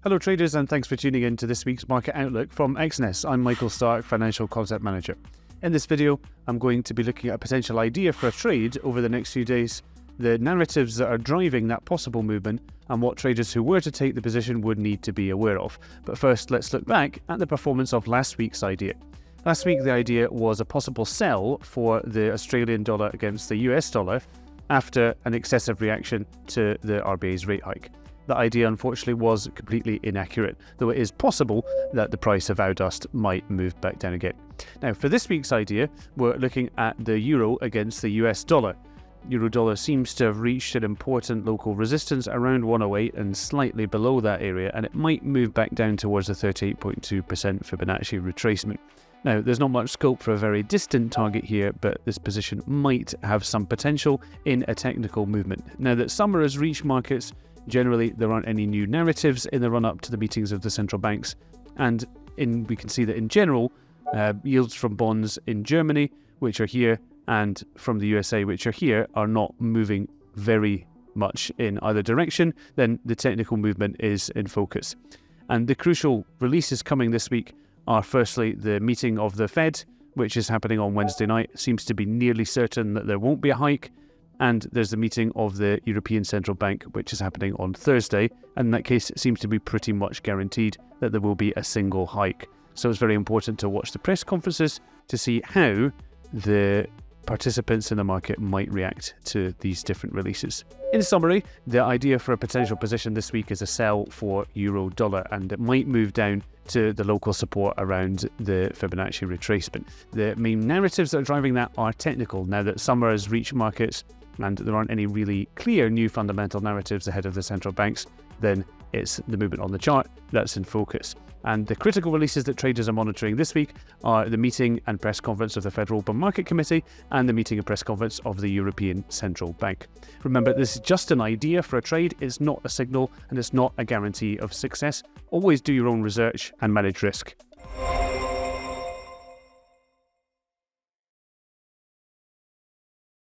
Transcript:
Hello traders, and thanks for tuning in to this week's Market Outlook from Exness. I'm Michael Stark, Financial Concept Manager. In this video, I'm going to be looking at a potential idea for a trade over the next few days, the narratives that are driving that possible movement, and what traders who were to take the position would need to be aware of. But first, let's look back at the performance of last week's idea. Last week, the idea was a possible sell for the Australian dollar against the US dollar after an excessive reaction to the RBA's rate hike. The idea, unfortunately, was completely inaccurate, though it is possible that the price of Audust might move back down again. Now, for this week's idea, we're looking at the euro against the US dollar. Euro-dollar seems to have reached an important local resistance around 108 and slightly below that area, and it might move back down towards the 38.2% Fibonacci retracement. Now, there's not much scope for a very distant target here, but this position might have some potential in a technical movement. Now that summer has reached markets, generally there aren't any new narratives in the run-up to the meetings of the central banks, and we can see that in general, yields from bonds in Germany, which are here, and from the USA, which are here, are not moving very much in either direction. Then the technical movement is in focus. And the crucial releases coming this week are firstly the meeting of the Fed, which is happening on Wednesday night. Seems to be nearly certain that there won't be a hike. And there's the meeting of the European Central Bank, which is happening on Thursday. And in that case, it seems to be pretty much guaranteed that there will be a single hike. So it's very important to watch the press conferences to see how the participants in the market might react to these different releases. In summary, the idea for a potential position this week is a sell for euro-dollar, and it might move down to the local support around the Fibonacci retracement. The main narratives that are driving that are technical. Now that summer has reached markets and there aren't any really clear new fundamental narratives ahead of the central banks, then it's the movement on the chart that's in focus. And the critical releases that traders are monitoring this week are the meeting and press conference of the Federal Open Market Committee and the meeting and press conference of the European Central Bank. Remember, this is just an idea for a trade. It's not a signal and it's not a guarantee of success. Always do your own research and manage risk.